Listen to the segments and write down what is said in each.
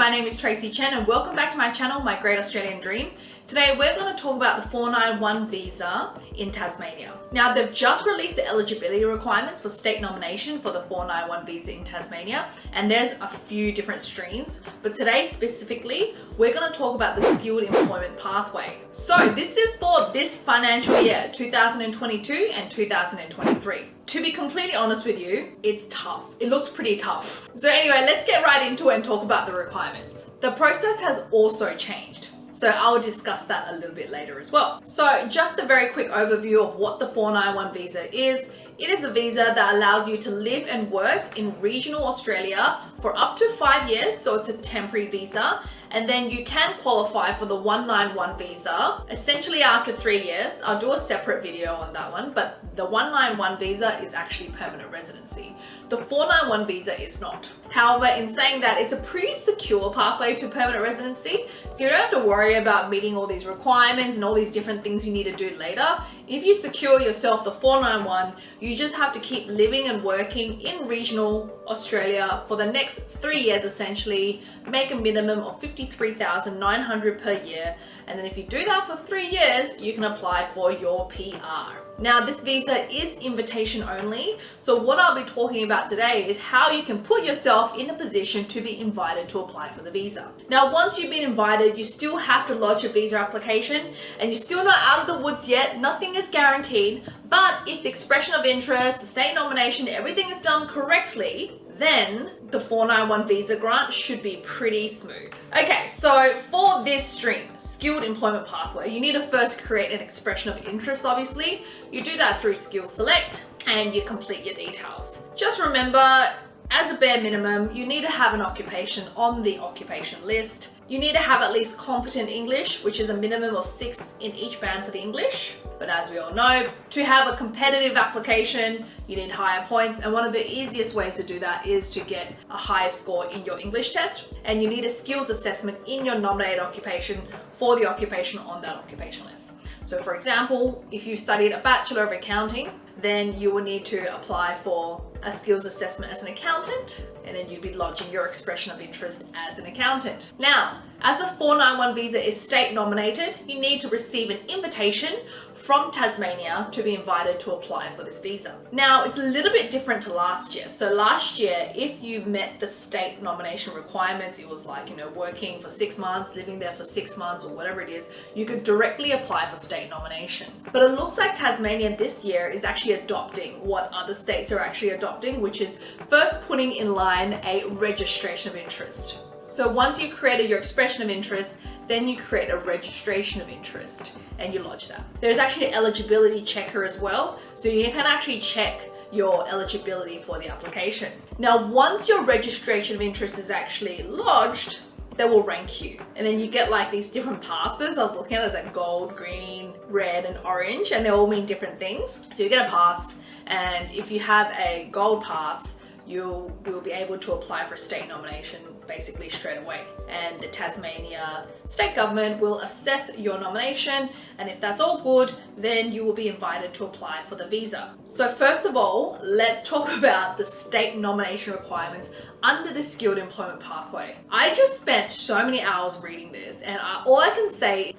my name is Traci Chen and welcome back to my channel, My Great Australian Dream. Today we're going to talk about the 491 visa in Tasmania. Now they've just released the eligibility requirements for state nomination for the 491 visa in Tasmania, and there's a few different streams, but today specifically we're going to talk about the Skilled Employment Pathway. So this is for this financial year, 2022 and 2023. To be completely honest with you, it's tough. It looks pretty tough. So anyway, let's get right into it and talk about the requirements. The process has also changed, so I will discuss that a little bit later as well. So just a very quick overview of what the 491 visa is. It is a visa that allows you to live and work in regional Australia for up to 5 years, so it's a temporary visa. And then you can qualify for the 191 visa essentially after 3 years. I'll do a separate video on that one, but the 191 visa is actually permanent residency. The 491 visa is not. However, in saying that, it's a pretty secure pathway to permanent residency, so you don't have to worry about meeting all these requirements and all these different things you need to do later. If you secure yourself the 491, you just have to keep living and working in regional Australia for the next 3 years essentially, make a minimum of $53,900 per year, and then if you do that for 3 years, you can apply for your PR. Now this visa is invitation only, so what I'll be talking about today is how you can put yourself in a position to be invited to apply for the visa. Now once you've been invited, you still have to lodge a visa application, and you're still not out of the woods yet. Nothing is guaranteed, but if the expression of interest, the state nomination, everything is done correctly, then the 491 visa grant should be pretty smooth. Okay, so for this stream, Skilled Employment Pathway, you need to first create an expression of interest, obviously. You do that through Skills Select and you complete your details. Just remember, as a bare minimum, you need to have an occupation on the occupation list. You need to have at least competent English, which is a minimum of 6 in each band for the English. But as we all know, to have a competitive application, you need higher points. And one of the easiest ways to do that is to get a higher score in your English test. And you need a skills assessment in your nominated occupation for the occupation on that occupation list. So for example, if you studied a Bachelor of Accounting, then you will need to apply for a skills assessment as an accountant, and then you'd be lodging your expression of interest as an accountant. Now, as a 491 visa is state nominated, you need to receive an invitation from Tasmania to be invited to apply for this visa. Now, it's a little bit different to last year. So last year, if you met the state nomination requirements, it was like, working for 6 months, living there for 6 months or whatever it is, you could directly apply for state nomination. But it looks like Tasmania this year is actually adopting what other states are actually adopting, which is first putting in line a registration of interest. So once you've created your expression of interest, then you create a registration of interest and you lodge that. There's actually an eligibility checker as well, so you can actually check your eligibility for the application. Now, once your registration of interest is actually lodged, they will rank you. And then you get like these different passes. I was looking at it as like gold, green, red, and orange, and they all mean different things. So you get a pass, and if you have a gold pass, you will be able to apply for state nomination basically straight away. And the Tasmania state government will assess your nomination, and if that's all good, then you will be invited to apply for the visa. So first of all, let's talk about the state nomination requirements under the Skilled Employment Pathway. I just spent so many hours reading this, and all I can say,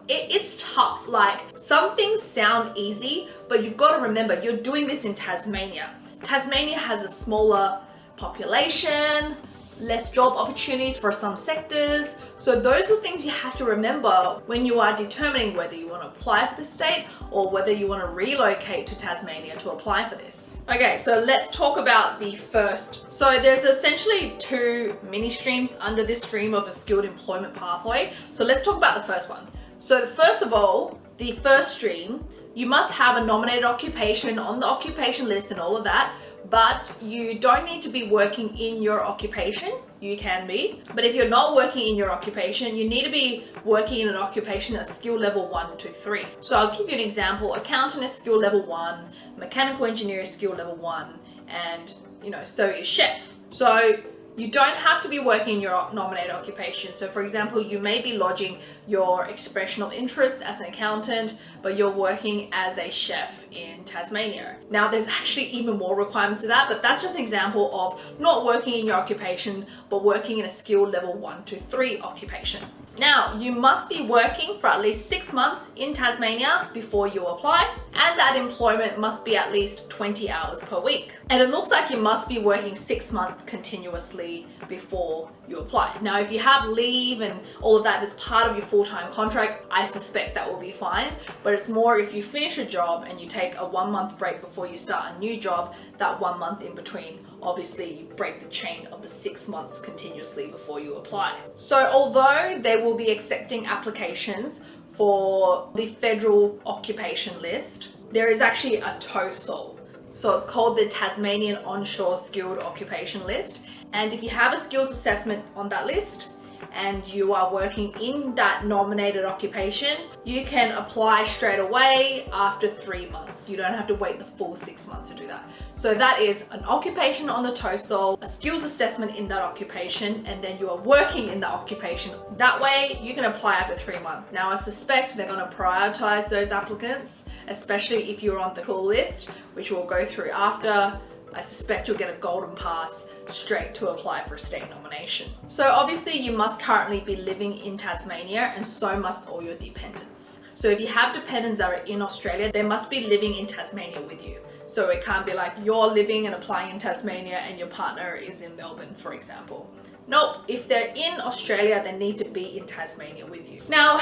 it's tough. Like, some things sound easy, but you've got to remember, you're doing this in Tasmania. Tasmania has a smaller population, less job opportunities for some sectors. So those are things you have to remember when you are determining whether you want to apply for the state or whether you want to relocate to Tasmania to apply for this. Okay, so let's talk about the first. So there's essentially 2 mini streams under this stream of a Skilled Employment Pathway. So let's talk about the first one. So first of all, the first stream, you must have a nominated occupation on the occupation list and all of that, but you don't need to be working in your occupation. You can be, but if you're not working in your occupation, you need to be working in an occupation at skill level 1 to 3. So I'll give you an example. Accountant is skill level 1, mechanical engineer is skill level 1, and so is chef. So You don't have to be working in your nominated occupation. So for example, you may be lodging your expression of interest as an accountant, but you're working as a chef in Tasmania. Now there's actually even more requirements to that, but that's just an example of not working in your occupation, but working in a skill level 1 to 3 occupation. Now, you must be working for at least 6 months in Tasmania before you apply, and that employment must be at least 20 hours per week. And it looks like you must be working 6 months continuously before you apply. Now, if you have leave and all of that as part of your full-time contract, I suspect that will be fine. But it's more if you finish a job and you take a 1 month break before you start a new job, that 1 month in between, obviously you break the chain of the 6 months continuously before you apply. So although they will be accepting applications for the federal occupation list, there is actually a TOESL. So it's called the Tasmanian Onshore Skilled Occupation List. And if you have a skills assessment on that list and you are working in that nominated occupation, you can apply straight away after 3 months. You don't have to wait the full 6 months to do that. So that is an occupation on the TOESL, a skills assessment in that occupation, and then you are working in that occupation. That way you can apply after 3 months. Now I suspect they're going to prioritize those applicants, especially if you're on the cool list, which we'll go through after. I suspect you'll get a golden pass straight to apply for a state nomination. So obviously you must currently be living in Tasmania, and so must all your dependents. So if you have dependents that are in Australia, they must be living in Tasmania with you. So it can't be like you're living and applying in Tasmania and your partner is in Melbourne, for example. Nope, if they're in Australia, they need to be in Tasmania with you. Now,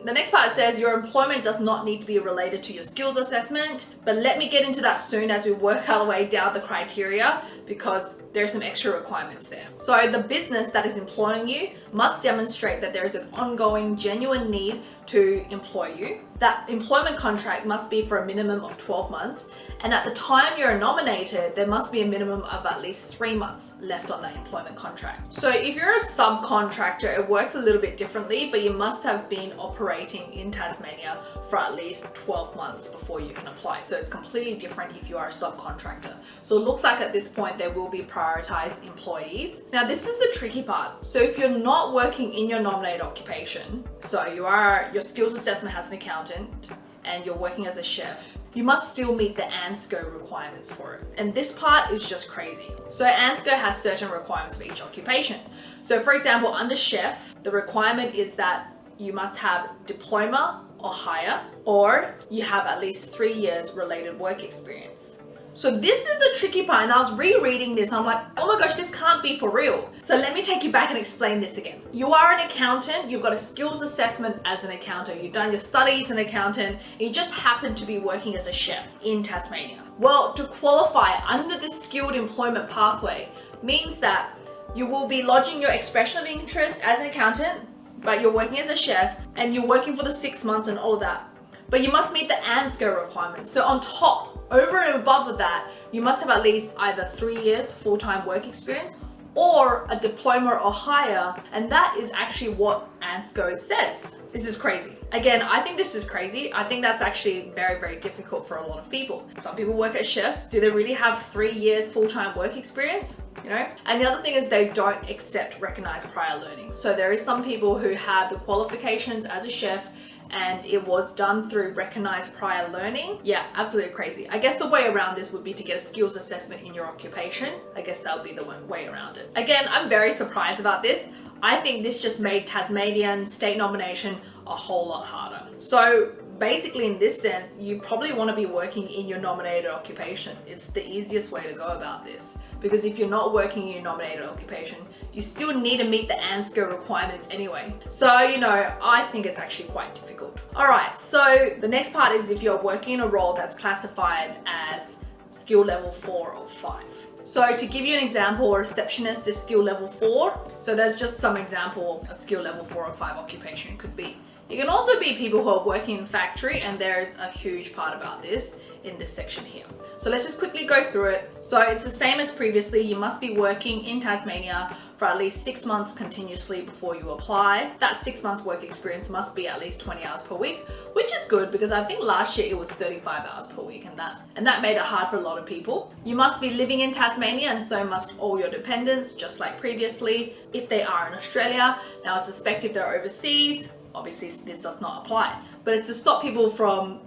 the next part says your employment does not need to be related to your skills assessment, but let me get into that soon as we work our way down the criteria, because there's some extra requirements there. So the business that is employing you must demonstrate that there is an ongoing, genuine need to employ you. That employment contract must be for a minimum of 12 months. And at the time you're nominated, there must be a minimum of at least 3 months left on that employment contract. So if you're a subcontractor, it works a little bit differently, but you must have been operating in Tasmania for at least 12 months before you can apply. So it's completely different if you are a subcontractor. So it looks like at this point, there will be prioritized employees. Now, this is the tricky part. So if you're not working in your nominated occupation, so your skills assessment has an accountant and you're working as a chef, you must still meet the ANSCO requirements for it. And this part is just crazy. So ANSCO has certain requirements for each occupation. So for example, under chef, the requirement is that you must have diploma or higher, or you have at least 3 years related work experience. So this is the tricky part, and I was rereading this and I'm like, oh my gosh, this can't be for real. So let me take you back and explain this again. You are an accountant, you've got a skills assessment as an accountant, you've done your studies as an accountant, and you just happen to be working as a chef in Tasmania. Well, to qualify under the skilled employment pathway means that you will be lodging your expression of interest as an accountant, but you're working as a chef and you're working for the 6 months and all of that. But you must meet the ANSCO requirements. So on top, over and above that, you must have at least either 3 years full-time work experience or a diploma or higher, and that is actually what ANSCO says. This is crazy. Again, I think this is crazy. I think that's actually very, very difficult for a lot of people. Some people work as chefs. Do they really have 3 years full-time work experience? You know? And the other thing is they don't accept recognized prior learning. So there is some people who have the qualifications as a chef and it was done through recognized prior learning. Yeah, absolutely crazy. I guess the way around this would be to get a skills assessment in your occupation. I guess that would be the way around it. Again, I'm very surprised about this. I think this just made Tasmanian state nomination a whole lot harder. So basically in this sense, you probably want to be working in your nominated occupation. It's the easiest way to go about this, because if you're not working in your nominated occupation, you still need to meet the ANSCO requirements anyway. So, you know, I think it's actually quite difficult. All right, so the next part is if you're working in a role that's classified as skill level 4 or 5. So to give you an example, a receptionist is skill level 4. So there's just some example of a skill level 4 or 5 occupation could be. It can also be people who are working in factory, and there's a huge part about this in this section here. So let's just quickly go through it. So it's the same as previously. You must be working in Tasmania for at least 6 months continuously before you apply. That 6 months work experience must be at least 20 hours per week, which is good because I think last year it was 35 hours per week, and that made it hard for a lot of people. You must be living in Tasmania, and so must all your dependents, just like previously, if they are in Australia. Now I suspect if they're overseas, obviously this does not apply, but it's to stop people from,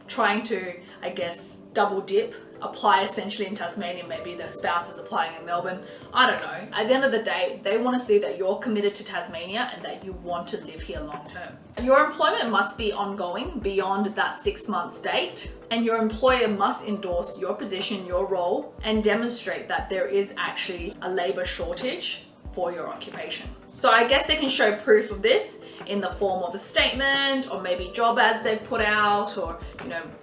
trying to, I guess, double dip, apply essentially in Tasmania, maybe their spouse is applying in Melbourne. I don't know. At the end of the day, they want to see that you're committed to Tasmania and that you want to live here long term. Your employment must be ongoing beyond that 6 month date, and your employer must endorse your position, your role, and demonstrate that there is actually a labor shortage for your occupation. So I guess they can show proof of this in the form of a statement, or maybe job ads they put out, or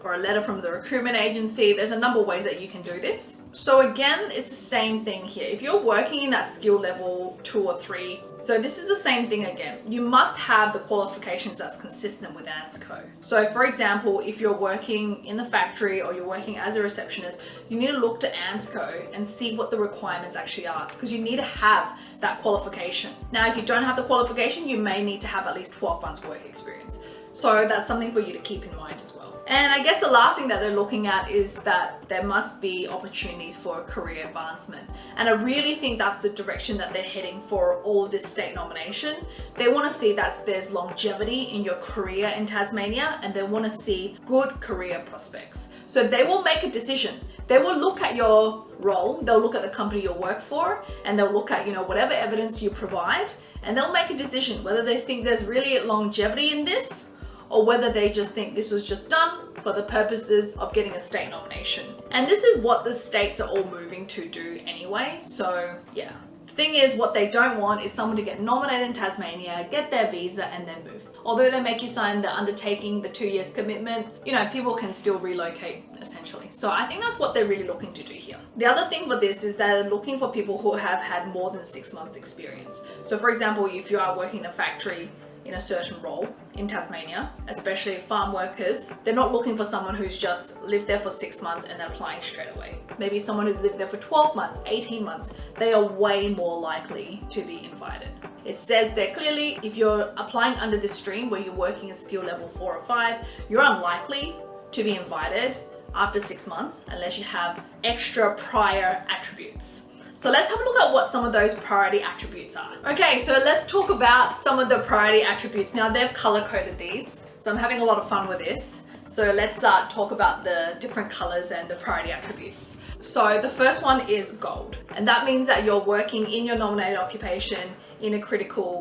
or a letter from the recruitment agency. There's a number of ways that you can do this. So again, it's the same thing here. If you're working in that skill level 2 or 3, so this is the same thing again. You must have the qualifications that's consistent with ANSCO. So for example, if you're working in the factory or you're working as a receptionist, you need to look to ANSCO and see what the requirements actually are, because you need to have that qualification. Now, if you don't have the qualification, you may need to have at least 12 months work experience. So that's something for you to keep in mind as well. And I guess the last thing that they're looking at is that there must be opportunities for career advancement. And I really think that's the direction that they're heading for all of this state nomination. They want to see that there's longevity in your career in Tasmania, and they want to see good career prospects. So they will make a decision. They will look at your role, they'll look at the company you work for, and they'll look at, whatever evidence you provide, and they'll make a decision whether they think there's really longevity in this, or whether they just think this was just done for the purposes of getting a state nomination. And this is what the states are all moving to do anyway, so yeah. The thing is, what they don't want is someone to get nominated in Tasmania, get their visa, and then move. Although they make you sign the undertaking, the 2 years commitment, people can still relocate essentially. So I think that's what they're really looking to do here. The other thing for this is they're looking for people who have had more than 6 months experience. So for example, if you are working in a factory in a certain role in Tasmania, especially farm workers, they're not looking for someone who's just lived there for 6 months and they're applying straight away. Maybe someone who's lived there for 12 months, 18 months, they are way more likely to be invited. It says there clearly, if you're applying under this stream where you're working at skill level 4 or 5, you're unlikely to be invited after 6 months unless you have extra prior attributes. So let's have a look at what some of those priority attributes are. Okay, so let's talk about some of the priority attributes. Now they've color coded these, so I'm having a lot of fun with this. So let's talk about the different colors and the priority attributes. So the first one is gold, and that means that you're working in your nominated occupation in a critical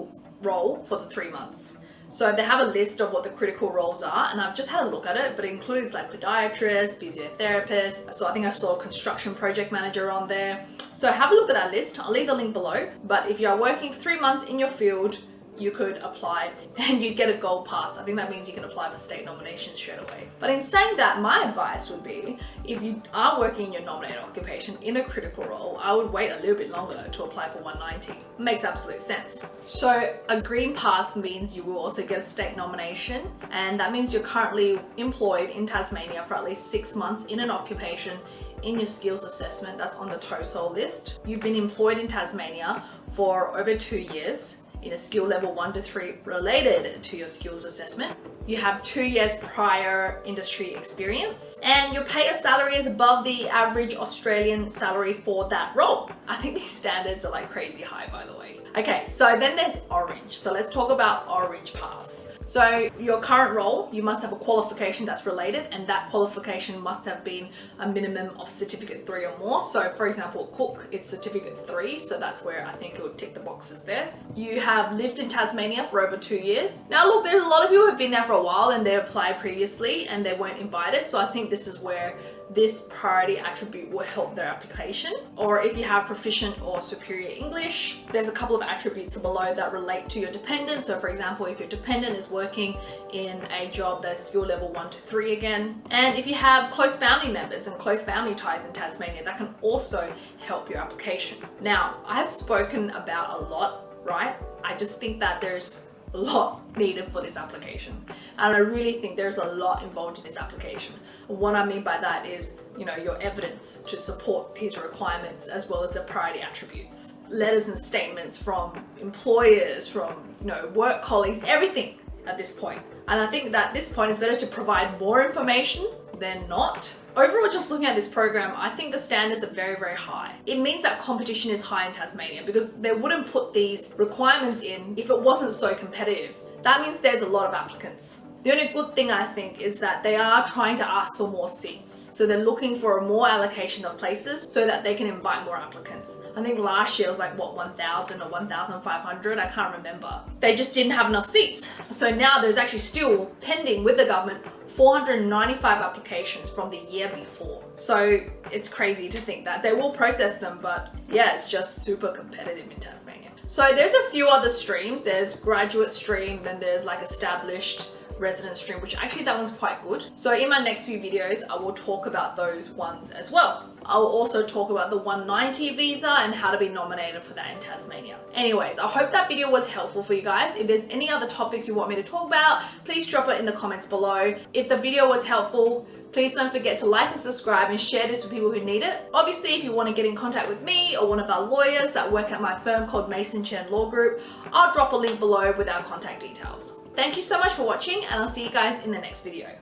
role for the 3 months. So they have a list of what the critical roles are, and I've just had a look at it, but it includes like podiatrists, physiotherapists. So I think I saw a construction project manager on there. So have a look at that list. I'll leave the link below. But if you are working for 3 months in your field, you could apply and you get a gold pass. I think that means you can apply for state nominations straight away. But in saying that, my advice would be, if you are working in your nominated occupation in a critical role, I would wait a little bit longer to apply for 190. Makes absolute sense. So a green pass means you will also get a state nomination, and that means you're currently employed in Tasmania for at least 6 months in an occupation in your skills assessment that's on the TOESOL list. You've been employed in Tasmania for over 2 years in a skill level 1 to 3 related to your skills assessment. You have 2 years prior industry experience, and your pay or salary is above the average Australian salary for that role. I think these standards are like crazy high, by the way. Okay, so then there's orange. So let's talk about orange pass. So your current role, you must have a qualification that's related, and that qualification must have been a minimum of certificate 3 or more. So for example, cook is certificate 3, so that's where I think it would tick the boxes there. You have lived in Tasmania for over 2 years. Now look, there's a lot of people who have been there for a while and they applied previously and they weren't invited. So I think this is where this priority attribute will help their application. Or if you have proficient or superior English, there's a couple of attributes below that relate to your dependent. So for example, if your dependent is working in a job that's skill level 1 to 3 again, and if you have close family members and close family ties in Tasmania, that can also help your application. Now, I've spoken about a lot, right? I just think that there's a lot needed for this application. And I really think there's a lot involved in this application. And what I mean by that is, your evidence to support these requirements as well as the priority attributes. Letters and statements from employers, from, work colleagues, everything at this point. And I think that at this point it's better to provide more information than not. Overall, just looking at this program, I think the standards are very, very high. It means that competition is high in Tasmania because they wouldn't put these requirements in if it wasn't so competitive. That means there's a lot of applicants. The only good thing I think is that they are trying to ask for more seats. So they're looking for a more allocation of places so that they can invite more applicants. I think last year it was like 1,000 or 1,500, I can't remember. They just didn't have enough seats. So now there's actually still pending with the government 495 applications from the year before. So it's crazy to think that they will process them, but yeah, it's just super competitive in Tasmania. So there's a few other streams. There's graduate stream, then there's like established resident stream, which actually that one's quite good. So in my next few videos, I will talk about those ones as well. I'll also talk about the 190 visa and how to be nominated for that in Tasmania. Anyways, I hope that video was helpful for you guys. If there's any other topics you want me to talk about, please drop it in the comments below. If the video was helpful, please don't forget to like and subscribe and share this with people who need it. Obviously, if you want to get in contact with me or one of our lawyers that work at my firm called Chen Law Group, I'll drop a link below with our contact details. Thank you so much for watching, and I'll see you guys in the next video.